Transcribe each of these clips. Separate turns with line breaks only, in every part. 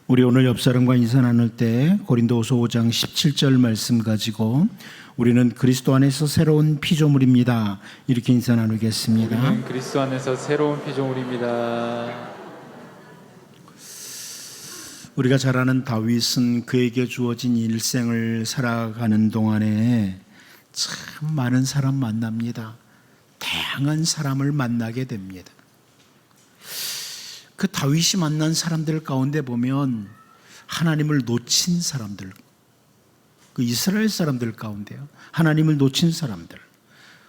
우리 오늘 옆사람과 인사 나눌 때 고린도후서 5장 17절 말씀 가지고 우리는 그리스도 안에서 새로운 피조물입니다. 이렇게 인사 나누겠습니다.
우리는 그리스도 안에서 새로운 피조물입니다.
우리가 잘 아는 다윗은 그에게 주어진 일생을 살아가는 동안에 참 많은 사람 만납니다. 다양한 사람을 만나게 됩니다. 그 다윗이 만난 사람들 가운데 보면 하나님을 놓친 사람들, 그 이스라엘 사람들 가운데요, 하나님을 놓친 사람들,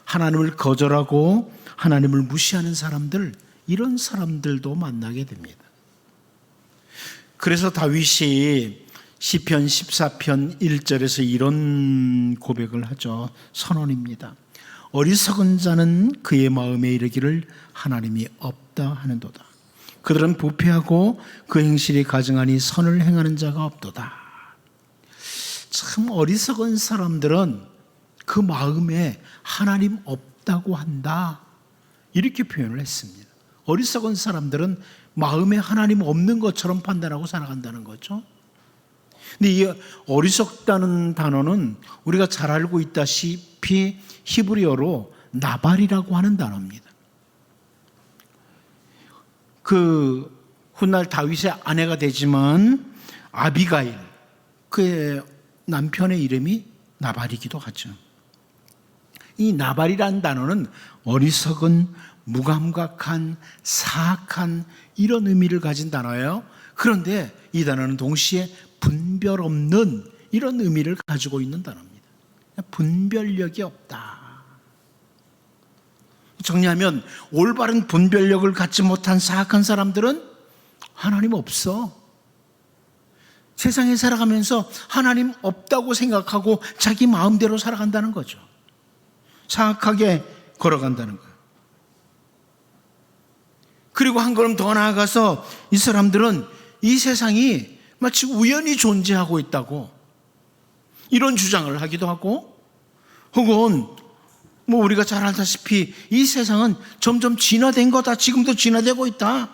하나님을 거절하고 하나님을 무시하는 사람들, 이런 사람들도 만나게 됩니다. 그래서 다윗이 시편 14편 1절에서 이런 고백을 하죠. 선언입니다. 어리석은 자는 그의 마음에 이르기를 하나님이 없다 하는도다. 그들은 부패하고 그 행실이 가증하니 선을 행하는 자가 없도다. 참 어리석은 사람들은 그 마음에 하나님 없다고 한다, 이렇게 표현을 했습니다. 어리석은 사람들은 마음에 하나님 없는 것처럼 판단하고 살아간다는 거죠. 근데 이 어리석다는 단어는 우리가 잘 알고 있다시피 히브리어로 나발이라고 하는 단어입니다. 그 훗날 다윗의 아내가 되지만 아비가일, 그의 남편의 이름이 나발이기도 하죠. 이 나발이라는 단어는 어리석은, 무감각한, 사악한, 이런 의미를 가진 단어예요. 그런데 이 단어는 동시에 분별 없는, 이런 의미를 가지고 있는 단어입니다. 분별력이 없다. 정리하면 올바른 분별력을 갖지 못한 사악한 사람들은 하나님 없어. 세상에 살아가면서 하나님 없다고 생각하고 자기 마음대로 살아간다는 거죠. 사악하게 걸어간다는 거예요. 그리고 한 걸음 더 나아가서 이 사람들은 이 세상이 마치 우연히 존재하고 있다고, 이런 주장을 하기도 하고, 혹은 우리가 잘 알다시피 이 세상은 점점 진화된 거다, 지금도 진화되고 있다,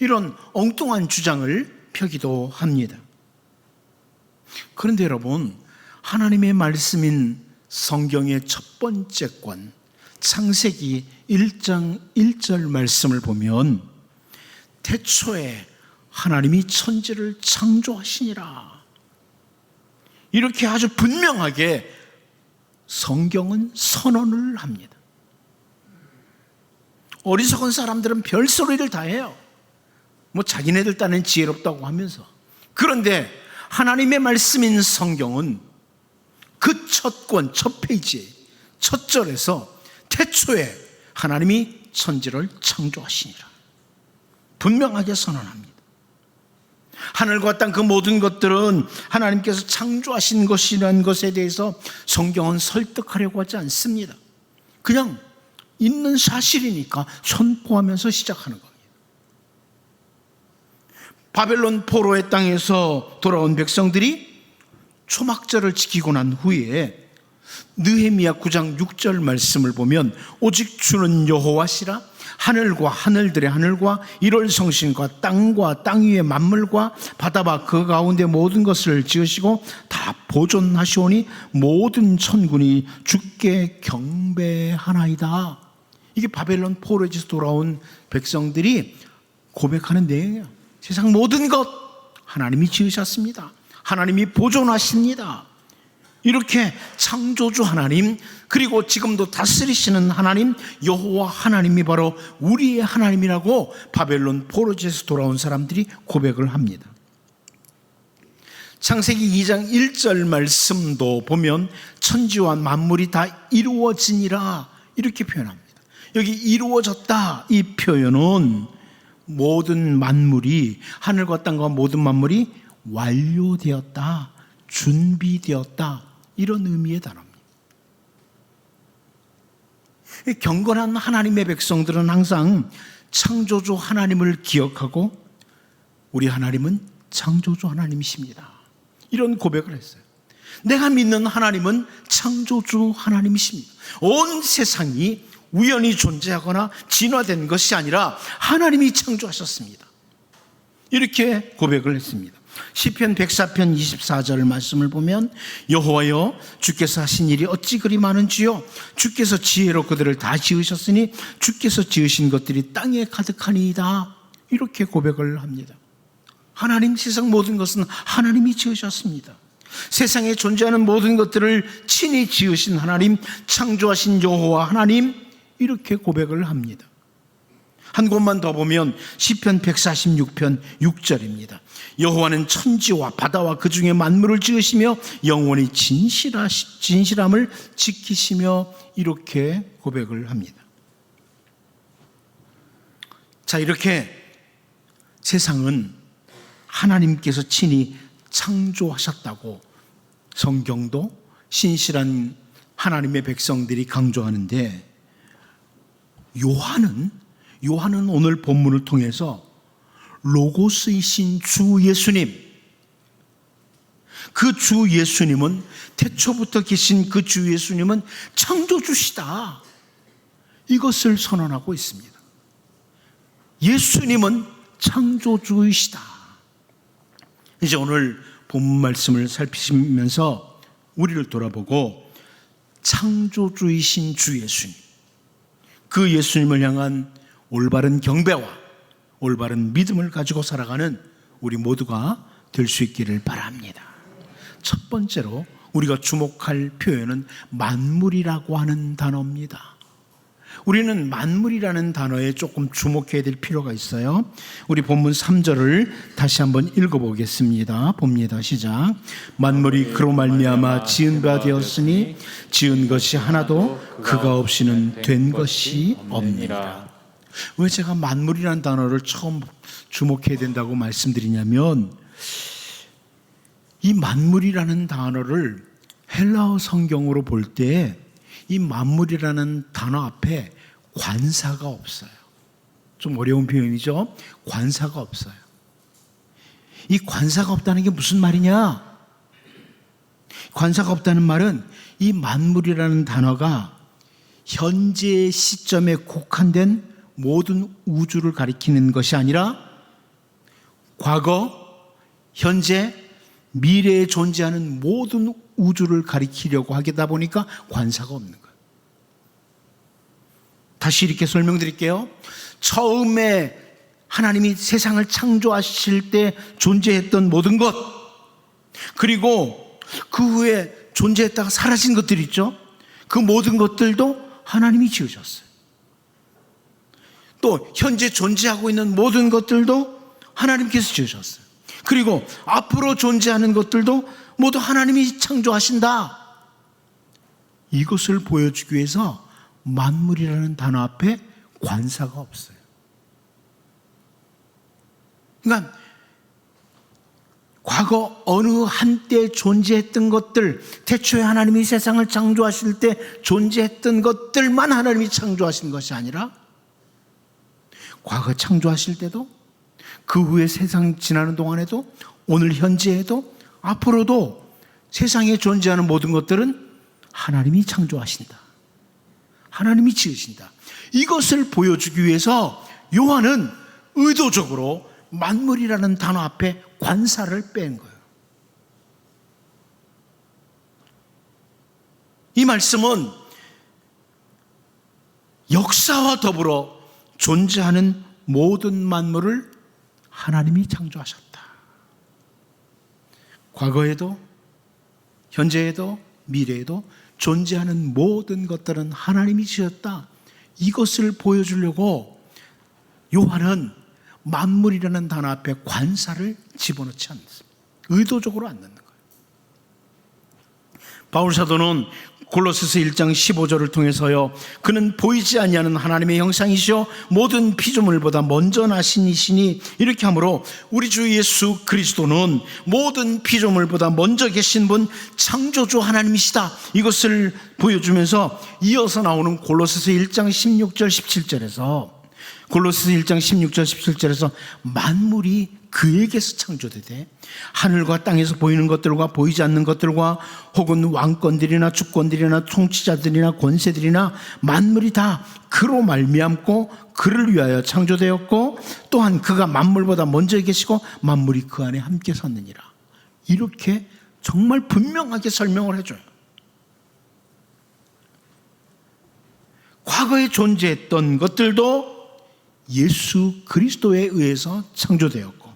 이런 엉뚱한 주장을 펴기도 합니다. 그런데 여러분, 하나님의 말씀인 성경의 첫 번째 권 창세기 1장 1절 말씀을 보면 태초에 하나님이 천지를 창조하시니라, 이렇게 아주 분명하게 성경은 선언을 합니다. 어리석은 사람들은 별소리를 다 해요. 자기네들 딴엔 지혜롭다고 하면서. 그런데 하나님의 말씀인 성경은 그 첫 권, 첫 페이지에 첫 절에서 태초에 하나님이 천지를 창조하시니라 분명하게 선언합니다. 하늘과 땅 그 모든 것들은 하나님께서 창조하신 것이라는 것에 대해서 성경은 설득하려고 하지 않습니다. 그냥 있는 사실이니까 선포하면서 시작하는 겁니다. 바벨론 포로의 땅에서 돌아온 백성들이 초막절을 지키고 난 후에 느헤미야 9장 6절 말씀을 보면 오직 주는 여호와시라, 하늘과 하늘들의 하늘과 일월 성신과 땅과 땅 위의 만물과 바다와 그 가운데 모든 것을 지으시고 다 보존하시오니 모든 천군이 주께 경배하나이다. 이게 바벨론 포로에서 돌아온 백성들이 고백하는 내용이에요. 세상 모든 것 하나님이 지으셨습니다. 하나님이 보존하십니다. 이렇게 창조주 하나님, 그리고 지금도 다스리시는 하나님, 여호와 하나님이 바로 우리의 하나님이라고 바벨론 포로지에서 돌아온 사람들이 고백을 합니다. 창세기 2장 1절 말씀도 보면 천지와 만물이 다 이루어지니라, 이렇게 표현합니다. 여기 이루어졌다, 이 표현은 모든 만물이, 하늘과 땅과 모든 만물이 완료되었다, 준비되었다, 이런 의미의 단어입니다. 경건한 하나님의 백성들은 항상 창조주 하나님을 기억하고 우리 하나님은 창조주 하나님이십니다, 이런 고백을 했어요. 내가 믿는 하나님은 창조주 하나님이십니다. 온 세상이 우연히 존재하거나 진화된 것이 아니라 하나님이 창조하셨습니다. 이렇게 고백을 했습니다. 시편 104편 24절 말씀을 보면 여호와여 주께서 하신 일이 어찌 그리 많은지요 주께서 지혜로 그들을 다 지으셨으니 주께서 지으신 것들이 땅에 가득하니이다. 이렇게 고백을 합니다. 하나님, 세상 모든 것은 하나님이 지으셨습니다. 세상에 존재하는 모든 것들을 친히 지으신 하나님, 창조하신 여호와 하나님, 이렇게 고백을 합니다. 한 곳만 더 보면 시편 146편 6절입니다. 여호와는 천지와 바다와 그 중에 만물을 지으시며 영원히 진실함을 지키시며, 이렇게 고백을 합니다. 자, 이렇게 세상은 하나님께서 친히 창조하셨다고 성경도 신실한 하나님의 백성들이 강조하는데, 요한은 오늘 본문을 통해서 로고스이신 주 예수님, 그 주 예수님은, 태초부터 계신 그 주 예수님은 창조주시다, 이것을 선언하고 있습니다. 예수님은 창조주이시다. 이제 오늘 본문 말씀을 살피시면서 우리를 돌아보고 창조주이신 주 예수님, 그 예수님을 향한 올바른 경배와 올바른 믿음을 가지고 살아가는 우리 모두가 될 수 있기를 바랍니다. 첫 번째로 우리가 주목할 표현은 만물이라고 하는 단어입니다. 우리는 만물이라는 단어에 조금 주목해야 될 필요가 있어요. 우리 본문 3절을 다시 한번 읽어보겠습니다. 봅니다. 시작. 만물이 그로 말미암아 지은 바 되었으니 지은 것이 하나도 그가 없이는 된 것이 없느니라. 왜 제가 만물이라는 단어를 처음 주목해야 된다고 말씀드리냐면, 이 만물이라는 단어를 헬라어 성경으로 볼 때 이 만물이라는 단어 앞에 관사가 없어요. 좀 어려운 표현이죠. 관사가 없어요. 이 관사가 없다는 게 무슨 말이냐? 관사가 없다는 말은 이 만물이라는 단어가 현재 시점에 국한된 모든 우주를 가리키는 것이 아니라 과거, 현재, 미래에 존재하는 모든 우주를 가리키려고 하다 보니까 관사가 없는 거예요. 다시 이렇게 설명드릴게요. 처음에 하나님이 세상을 창조하실 때 존재했던 모든 것, 그리고 그 후에 존재했다가 사라진 것들 있죠. 그 모든 것들도 하나님이 지으셨어요. 또 현재 존재하고 있는 모든 것들도 하나님께서 지으셨어요. 그리고 앞으로 존재하는 것들도 모두 하나님이 창조하신다. 이것을 보여주기 위해서 만물이라는 단어 앞에 관사가 없어요. 그러니까 과거 어느 한때 존재했던 것들, 태초에 하나님이 세상을 창조하실 때 존재했던 것들만 하나님이 창조하신 것이 아니라 과거 창조하실 때도, 그 후에 세상 지나는 동안에도, 오늘 현재에도, 앞으로도 세상에 존재하는 모든 것들은 하나님이 창조하신다, 하나님이 지으신다. 이것을 보여주기 위해서 요한은 의도적으로 만물이라는 단어 앞에 관사를 뺀 거예요. 이 말씀은 역사와 더불어 존재하는 모든 만물을 하나님이 창조하셨다. 과거에도, 현재에도, 미래에도 존재하는 모든 것들은 하나님이 지었다. 이것을 보여주려고 요한은 만물이라는 단어 앞에 관사를 집어넣지 않습니다. 의도적으로 안 넣는 거예요. 바울 사도는 골로새서 1장 15절을 통해서요, 그는 보이지 아니하는 하나님의 형상이시요 모든 피조물보다 먼저 나신 이시니, 이렇게 하므로 우리 주 예수 그리스도는 모든 피조물보다 먼저 계신 분, 창조주 하나님이시다. 이것을 보여주면서 이어서 나오는 골로새서 1장 16절 17절에서 골로새서 1장 16절 17절에서 만물이 그에게서 창조되되 하늘과 땅에서 보이는 것들과 보이지 않는 것들과 혹은 왕권들이나 주권들이나 통치자들이나 권세들이나 만물이 다 그로 말미암고 그를 위하여 창조되었고 또한 그가 만물보다 먼저 계시고 만물이 그 안에 함께 섰느니라. 이렇게 정말 분명하게 설명을 해줘요. 과거에 존재했던 것들도 예수 그리스도에 의해서 창조되었고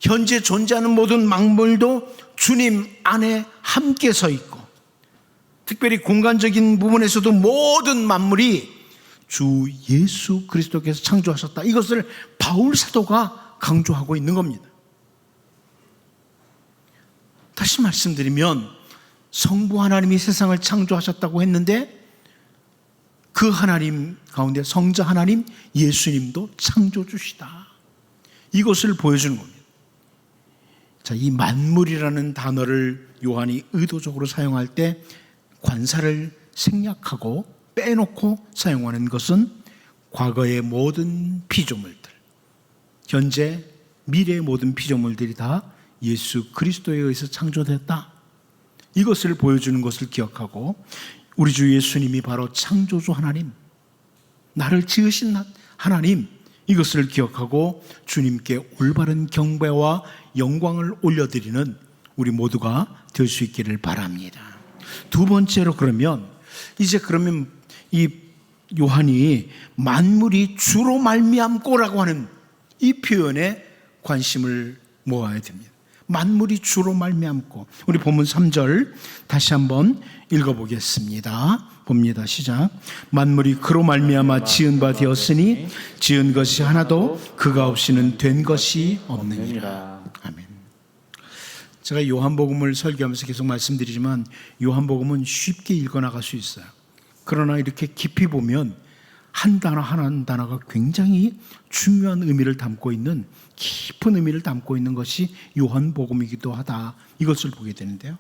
현재 존재하는 모든 만물도 주님 안에 함께 서 있고 특별히 공간적인 부분에서도 모든 만물이 주 예수 그리스도께서 창조하셨다. 이것을 바울 사도가 강조하고 있는 겁니다. 다시 말씀드리면 성부 하나님이 세상을 창조하셨다고 했는데 그 하나님 가운데 성자 하나님 예수님도 창조주시다. 이것을 보여주는 겁니다. 자, 이 만물이라는 단어를 요한이 의도적으로 사용할 때 관사를 생략하고 빼놓고 사용하는 것은 과거의 모든 피조물들, 현재 미래의 모든 피조물들이 다 예수 그리스도에 의해서 창조됐다. 이것을 보여주는 것을 기억하고 우리 주 예수님이 바로 창조주 하나님, 나를 지으신 하나님, 이것을 기억하고 주님께 올바른 경배와 영광을 올려드리는 우리 모두가 될 수 있기를 바랍니다. 두 번째로 그러면 이 요한이 만물이 주로 말미암고라고 하는 이 표현에 관심을 모아야 됩니다. 만물이 주로 말미암고. 우리 본문 3절 다시 한번 읽어보겠습니다. 봅니다. 시작. 만물이 그로 말미암아 지은 바 되었으니 지은 것이 하나도 그가 없이는 된 것이 없느니라. 아멘. 제가 요한복음을 설교하면서 계속 말씀드리지만 요한복음은 쉽게 읽어나갈 수 있어요. 그러나 이렇게 깊이 보면 한 단어 한 단어가 굉장히 중요한 의미를 담고 있는, 깊은 의미를 담고 있는 것이 요한복음이기도 하다. 이것을 보게 되는데요.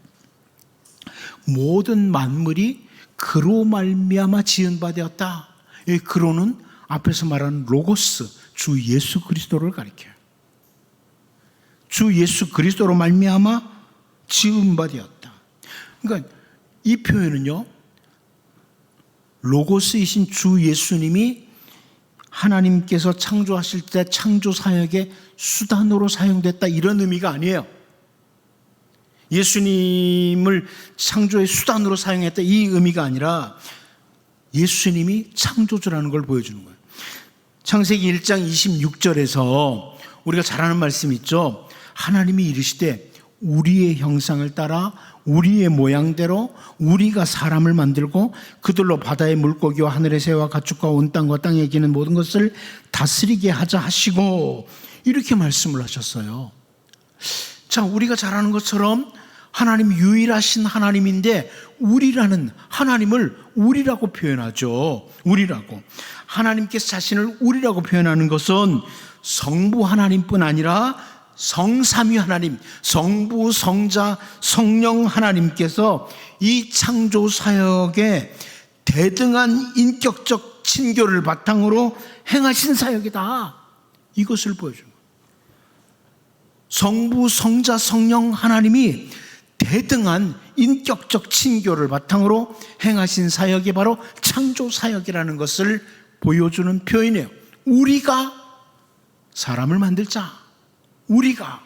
모든 만물이 그로 말미암아 지은 바 되었다. 이 그로는 앞에서 말하는 로고스, 주 예수 그리스도를 가리켜요. 주 예수 그리스도로 말미암아 지은 바 되었다. 그러니까 이 표현은요, 로고스이신 주 예수님이 하나님께서 창조하실 때 창조 사역의 수단으로 사용됐다, 이런 의미가 아니에요. 예수님을 창조의 수단으로 사용했다, 이 의미가 아니라 예수님이 창조주라는 걸 보여주는 거예요. 창세기 1장 26절에서 우리가 잘 아는 말씀 있죠. 하나님이 이르시되 우리의 형상을 따라 우리의 모양대로 우리가 사람을 만들고 그들로 바다의 물고기와 하늘의 새와 가축과 온 땅과 땅에 기는 모든 것을 다스리게 하자 하시고, 이렇게 말씀을 하셨어요. 자, 우리가 잘 아는 것처럼 하나님 유일하신 하나님인데 우리라는 하나님을 우리라고 표현하죠. 우리라고. 하나님께서 자신을 우리라고 표현하는 것은 성부 하나님뿐 아니라 성삼위 하나님, 성부, 성자, 성령 하나님께서 이 창조 사역에 대등한 인격적 친교를 바탕으로 행하신 사역이다. 이것을 보여줍니다. 성부, 성자, 성령 하나님이 대등한 인격적 친교를 바탕으로 행하신 사역이 바로 창조 사역이라는 것을 보여주는 표현이에요. 우리가 사람을 만들자. 우리가.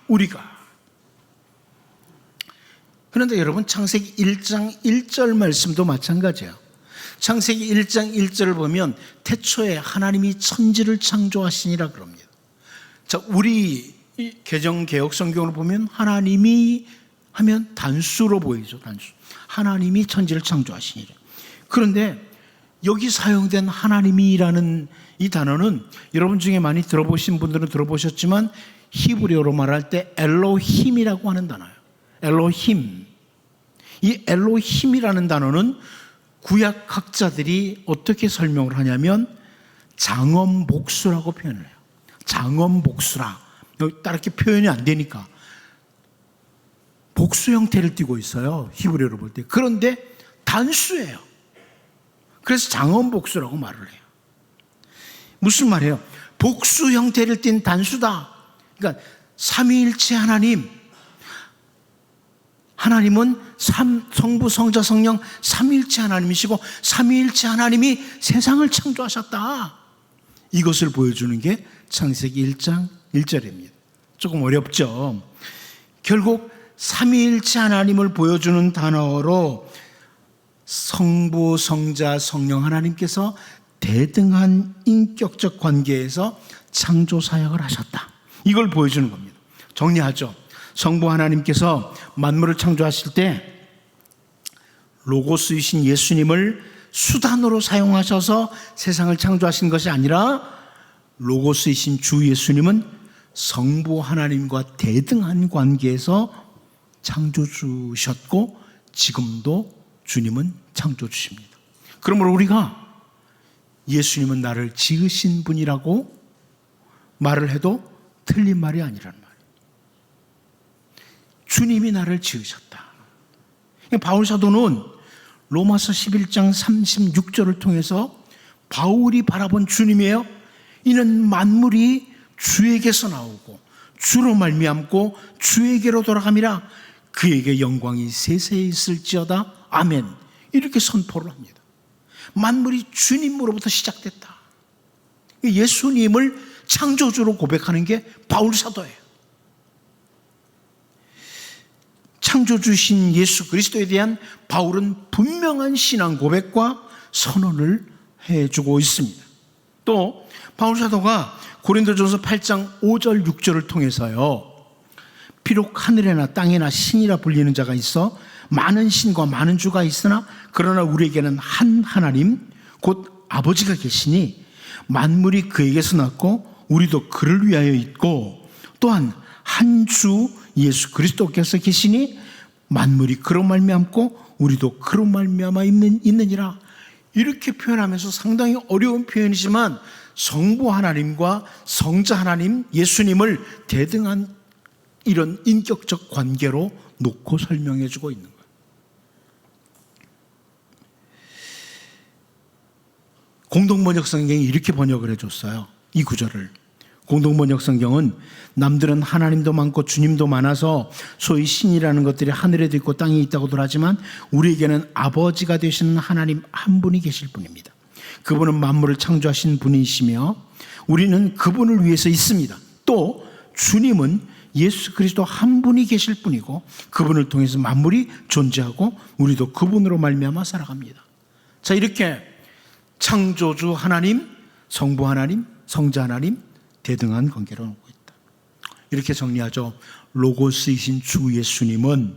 그런데 여러분, 창세기 1장 1절 말씀도 마찬가지예요. 창세기 1장 1절을 보면 태초에 하나님이 천지를 창조하시니라 그럽니다. 자, 우리 개정 개혁 성경을 보면 하나님이 하면 단수로 보이죠. 단수. 하나님이 천지를 창조하시니라. 그런데 여기 사용된 하나님이라는 이 단어는 여러분 중에 많이 들어보신 분들은 들어보셨지만 히브리어로 말할 때 엘로힘이라고 하는 단어예요. 엘로힘. 이 엘로힘이라는 단어는 구약학자들이 어떻게 설명을 하냐면 장엄복수라고 표현을 해요. 장엄복수라. 이렇게 표현이 안 되니까 복수 형태를 띠고 있어요. 히브리어로 볼 때. 그런데 단수예요. 그래서 장엄복수라고 말을 해요. 무슨 말이에요? 복수 형태를 띤 단수다. 그러니까 삼위일체 하나님은 성부, 성자, 성령 삼위일체 하나님이시고 삼위일체 하나님이 세상을 창조하셨다. 이것을 보여주는 게 창세기 1장 1절입니다. 조금 어렵죠. 결국 삼위일체 하나님을 보여주는 단어로 성부, 성자, 성령 하나님께서 대등한 인격적 관계에서 창조 사역을 하셨다. 이걸 보여주는 겁니다. 정리하죠. 성부 하나님께서 만물을 창조하실 때 로고스이신 예수님을 수단으로 사용하셔서 세상을 창조하신 것이 아니라 로고스이신 주 예수님은 성부 하나님과 대등한 관계에서 창조주셨고 지금도 주님은 창조주십니다. 그러므로 우리가 예수님은 나를 지으신 분이라고 말을 해도 틀린 말이 아니란 말이에요. 주님이 나를 지으셨다. 바울 사도는 로마서 11장 36절을 통해서 바울이 바라본 주님이에요. 이는 만물이 주에게서 나오고 주로 말미암고 주에게로 돌아감이라 그에게 영광이 세세히 있을지어다. 아멘. 이렇게 선포를 합니다. 만물이 주님으로부터 시작됐다. 예수님을 창조주로 고백하는 게 바울 사도예요. 창조주신 예수 그리스도에 대한 바울은 분명한 신앙 고백과 선언을 해주고 있습니다. 또 바울 사도가 고린도전서 8장 5절 6절을 통해서요, 비록 하늘에나 땅에나 신이라 불리는 자가 있어 많은 신과 많은 주가 있으나 그러나 우리에게는 한 하나님 곧 아버지가 계시니 만물이 그에게서 났고 우리도 그를 위하여 있고 또한 한 주 예수 그리스도께서 계시니 만물이 그로 말미암고 우리도 그로 말미암아 있느니라. 이렇게 표현하면서 상당히 어려운 표현이지만 성부 하나님과 성자 하나님 예수님을 대등한 이런 인격적 관계로 놓고 설명해 주고 있는 거예요. 공동번역 성경이 이렇게 번역을 해줬어요. 이 구절을. 공동번역 성경은 남들은 하나님도 많고 주님도 많아서 소위 신이라는 것들이 하늘에도 있고 땅에 있다고들 하지만 우리에게는 아버지가 되시는 하나님 한 분이 계실 분입니다. 그분은 만물을 창조하신 분이시며 우리는 그분을 위해서 있습니다. 또 주님은 예수 그리스도 한 분이 계실 분이고 그분을 통해서 만물이 존재하고 우리도 그분으로 말미암아 살아갑니다. 자, 이렇게 창조주 하나님, 성부 하나님, 성자 하나님 대등한 관계로 놓고 있다. 이렇게 정리하죠. 로고스이신 주 예수님은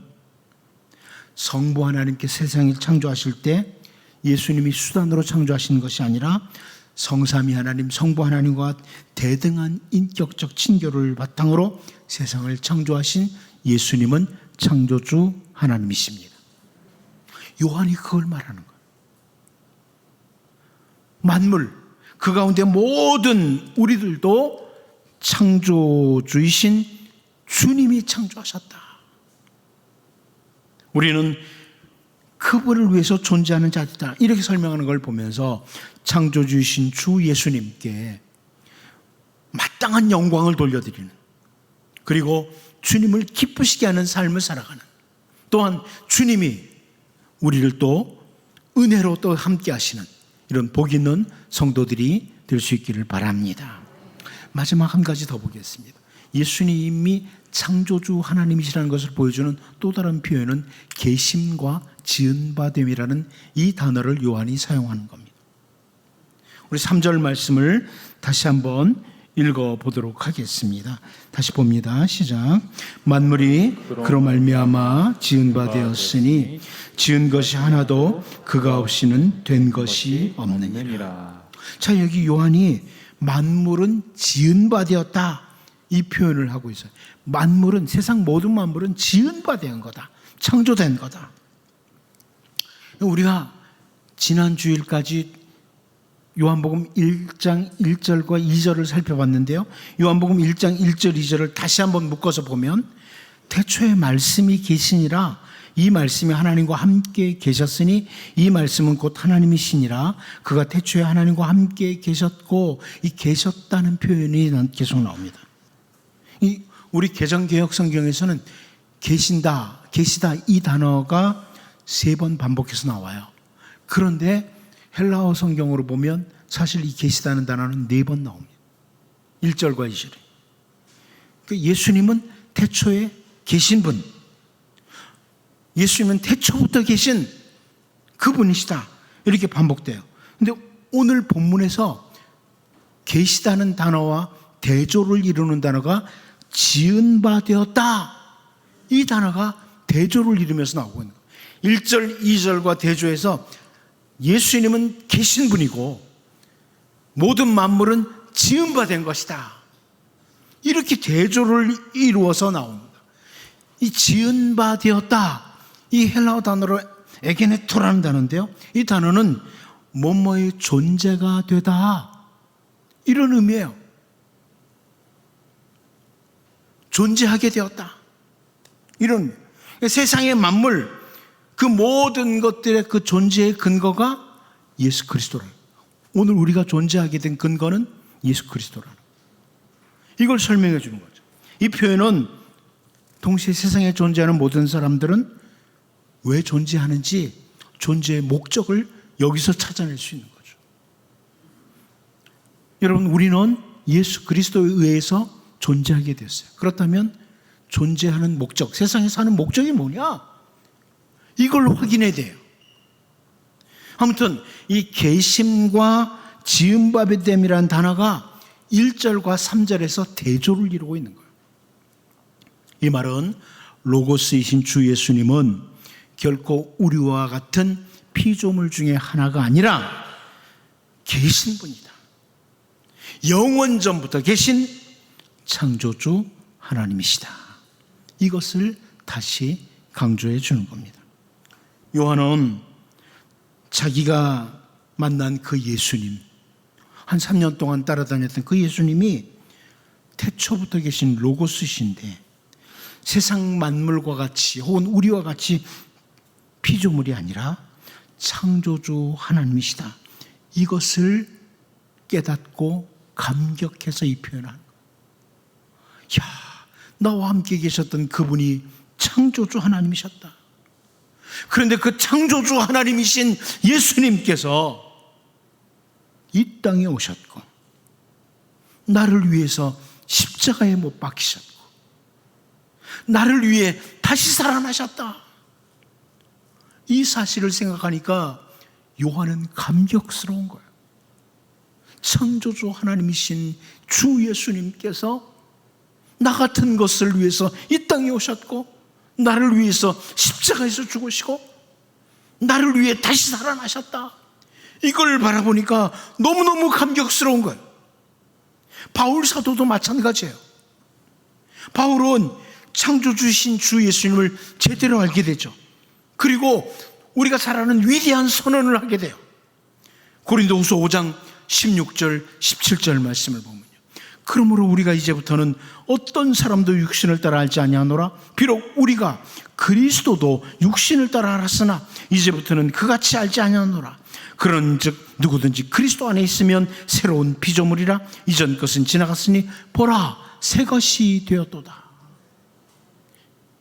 성부 하나님께 세상을 창조하실 때 예수님이 수단으로 창조하신 것이 아니라 성삼위 하나님, 성부 하나님과 대등한 인격적 친교를 바탕으로 세상을 창조하신 예수님은 창조주 하나님이십니다. 요한이 그걸 말하는 거예요. 만물, 그 가운데 모든 우리들도 창조주이신 주님이 창조하셨다. 우리는 그분을 위해서 존재하는 자들이다. 이렇게 설명하는 걸 보면서 창조주이신 주 예수님께 마땅한 영광을 돌려드리는, 그리고 주님을 기쁘시게 하는 삶을 살아가는, 또한 주님이 우리를 또 은혜로 또 함께 하시는 이런 복 있는 성도들이 될 수 있기를 바랍니다. 마지막 한 가지 더 보겠습니다. 예수님이 창조주 하나님이시라는 것을 보여주는 또 다른 표현은 계심과 지은바됨이라는 이 단어를 요한이 사용하는 겁니다. 우리 3절 말씀을 다시 한번 읽어보도록 하겠습니다. 다시 봅니다. 시작. 만물이 그로 말미암아 지은 바 되었으니 지은 것이 하나도 그가 없이는 된 것이 없느니라. 자, 여기 요한이 만물은 지은 바 되었다 이 표현을 하고 있어요. 만물은, 세상 모든 만물은 지은 바 된 거다, 창조된 거다. 우리가 지난 주일까지 요한복음 1장 1절과 2절을 살펴봤는데요, 요한복음 1장 1절 2절을 다시 한번 묶어서 보면 태초에 말씀이 계시니라, 이 말씀이 하나님과 함께 계셨으니 이 말씀은 곧 하나님이시니라. 그가 태초에 하나님과 함께 계셨고, 이 계셨다는 표현이 계속 나옵니다. 우리 개정개혁 성경에서는 계신다, 계시다 이 단어가 3번 반복해서 나와요. 그런데 헬라어 성경으로 보면 사실 이 계시다는 단어는 4번 나옵니다. 1절과 2절에. 예수님은 태초에 계신 분, 예수님은 태초부터 계신 그분이시다, 이렇게 반복돼요. 근데 오늘 본문에서 계시다는 단어와 대조를 이루는 단어가 지은 바 되었다, 이 단어가 대조를 이루면서 나오고 있는 거예요. 1절, 2절과 대조해서 예수님은 계신 분이고 모든 만물은 지은 바 된 것이다, 이렇게 대조를 이루어서 나옵니다. 이 지은 바 되었다, 이 헬라어 단어로 에게네토라는 단어인데요, 이 단어는 뭐뭐의 존재가 되다, 이런 의미예요. 존재하게 되었다, 이런 세상의 만물, 그 모든 것들의 그 존재의 근거가 예수 그리스도라는, 오늘 우리가 존재하게 된 근거는 예수 그리스도라는, 이걸 설명해 주는 거죠. 이 표현은 동시에 세상에 존재하는 모든 사람들은 왜 존재하는지 존재의 목적을 여기서 찾아낼 수 있는 거죠. 여러분, 우리는 예수 그리스도에 의해서 존재하게 됐어요. 그렇다면 존재하는 목적, 세상에 사는 목적이 뭐냐? 이걸 확인해야 돼요. 아무튼 이 계심과 지음바베됨이라는 단어가 1절과 3절에서 대조를 이루고 있는 거예요. 이 말은 로고스이신 주 예수님은 결코 우리와 같은 피조물 중에 하나가 아니라 계신 분이다. 영원전부터 계신 창조주 하나님이시다. 이것을 다시 강조해 주는 겁니다. 요한은 자기가 만난 그 예수님, 한 3년 동안 따라다녔던 그 예수님이 태초부터 계신 로고스이신데 세상 만물과 같이 혹은 우리와 같이 피조물이 아니라 창조주 하나님이시다, 이것을 깨닫고 감격해서 이 표현한 거예요. 야, 나와 함께 계셨던 그분이 창조주 하나님이셨다. 그런데 그 창조주 하나님이신 예수님께서 이 땅에 오셨고 나를 위해서 십자가에 못 박히셨고 나를 위해 다시 살아나셨다. 이 사실을 생각하니까 요한은 감격스러운 거예요. 창조주 하나님이신 주 예수님께서 나 같은 것을 위해서 이 땅에 오셨고 나를 위해서 십자가에서 죽으시고 나를 위해 다시 살아나셨다. 이걸 바라보니까 너무너무 감격스러운 거예요. 바울 사도도 마찬가지예요. 바울은 창조주신 주 예수님을 제대로 알게 되죠. 그리고 우리가 잘 아는 위대한 선언을 하게 돼요. 고린도후서 5장 16절 17절 말씀을 보면요, 그러므로 우리가 이제부터는 어떤 사람도 육신을 따라 알지 아니하노라. 비록 우리가 그리스도도 육신을 따라 알았으나 이제부터는 그같이 알지 아니하노라. 그런즉 누구든지 그리스도 안에 있으면 새로운 피조물이라. 이전 것은 지나갔으니 보라 새 것이 되었도다.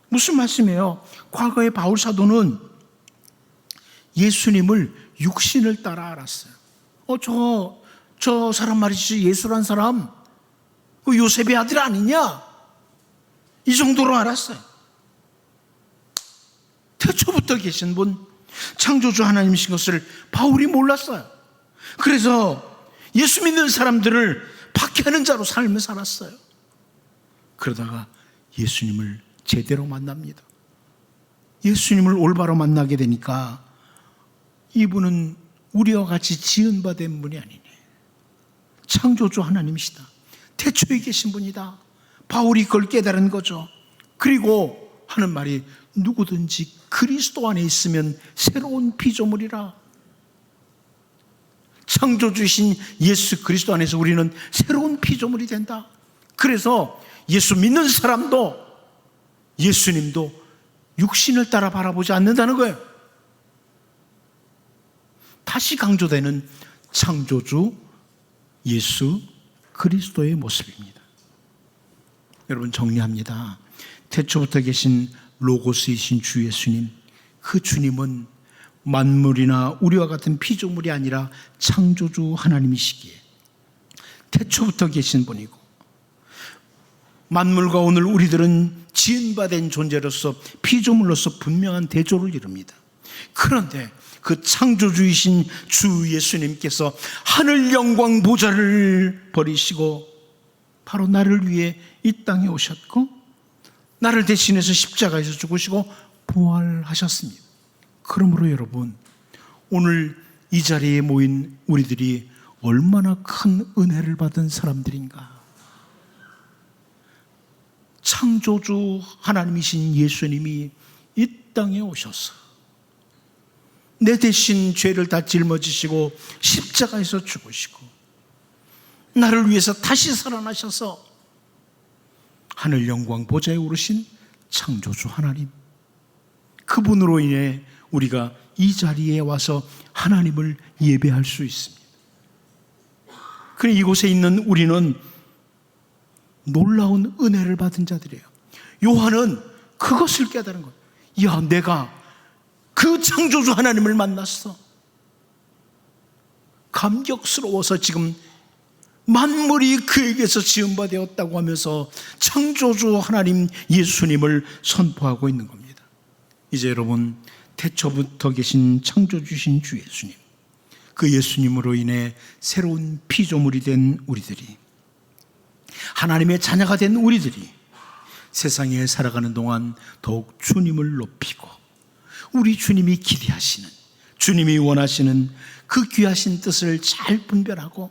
무슨 말씀이에요? 과거의 바울 사도는 예수님을 육신을 따라 알았어요. 저 사람 말이지, 예수란 사람 그 요셉의 아들 아니냐, 이 정도로 알았어요. 태초부터 계신 분, 창조주 하나님이신 것을 바울이 몰랐어요. 그래서 예수 믿는 사람들을 박해하는 자로 삶을 살았어요. 그러다가 예수님을 제대로 만납니다. 예수님을 올바로 만나게 되니까 이분은 우리와 같이 지은 바 된 분이 아니네, 창조주 하나님이시다, 태초에 계신 분이다. 바울이 그걸 깨달은 거죠. 그리고 하는 말이 누구든지 그리스도 안에 있으면 새로운 피조물이라. 창조주신 예수 그리스도 안에서 우리는 새로운 피조물이 된다. 그래서 예수 믿는 사람도 예수님도 육신을 따라 바라보지 않는다는 거예요. 다시 강조되는 창조주 예수 그리스도의 모습입니다. 여러분, 정리합니다. 태초부터 계신 로고스이신 주 예수님, 그 주님은 만물이나 우리와 같은 피조물이 아니라 창조주 하나님이시기에 태초부터 계신 분이고, 만물과 오늘 우리들은 지은바된 존재로서 피조물로서 분명한 대조를 이룹니다. 그런데 그 창조주이신 주 예수님께서 하늘 영광 보좌를 버리시고 바로 나를 위해 이 땅에 오셨고, 나를 대신해서 십자가에서 죽으시고 부활하셨습니다. 그러므로 여러분, 오늘 이 자리에 모인 우리들이 얼마나 큰 은혜를 받은 사람들인가. 창조주 하나님이신 예수님이 이 땅에 오셔서 내 대신 죄를 다 짊어지시고 십자가에서 죽으시고 나를 위해서 다시 살아나셔서 하늘 영광 보좌에 오르신 창조주 하나님, 그분으로 인해 우리가 이 자리에 와서 하나님을 예배할 수 있습니다. 그래, 이곳에 있는 우리는 놀라운 은혜를 받은 자들이에요. 요한은 그것을 깨달은 거예요. 야, 내가 그 창조주 하나님을 만났어. 감격스러워서 지금 만물이 그에게서 지음바 되었다고 하면서 창조주 하나님 예수님을 선포하고 있는 겁니다. 이제 여러분, 태초부터 계신 창조주신 주 예수님, 그 예수님으로 인해 새로운 피조물이 된 우리들이, 하나님의 자녀가 된 우리들이 세상에 살아가는 동안 더욱 주님을 높이고 우리 주님이 기대하시는, 주님이 원하시는 그 귀하신 뜻을 잘 분별하고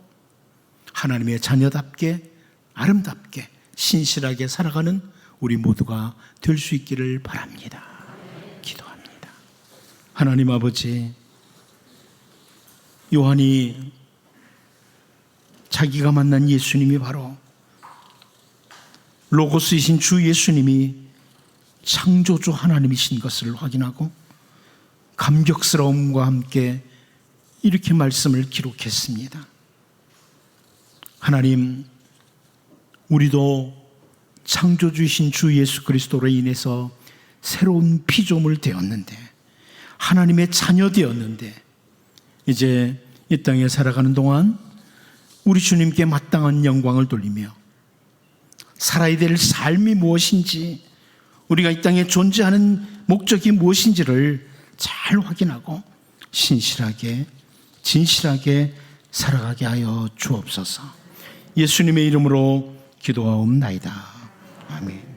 하나님의 자녀답게 아름답게 신실하게 살아가는 우리 모두가 될 수 있기를 바랍니다. 기도합니다. 하나님 아버지, 요한이 자기가 만난 예수님이 바로 로고스이신 주 예수님이 창조주 하나님이신 것을 확인하고 감격스러움과 함께 이렇게 말씀을 기록했습니다. 하나님, 우리도 창조주이신 주 예수 그리스도로 인해서 새로운 피조물 되었는데, 하나님의 자녀 되었는데, 이제 이 땅에 살아가는 동안 우리 주님께 마땅한 영광을 돌리며 살아야 될 삶이 무엇인지, 우리가 이 땅에 존재하는 목적이 무엇인지를 잘 확인하고 신실하게 진실하게 살아가게 하여 주옵소서. 예수님의 이름으로 기도하옵나이다. 아멘.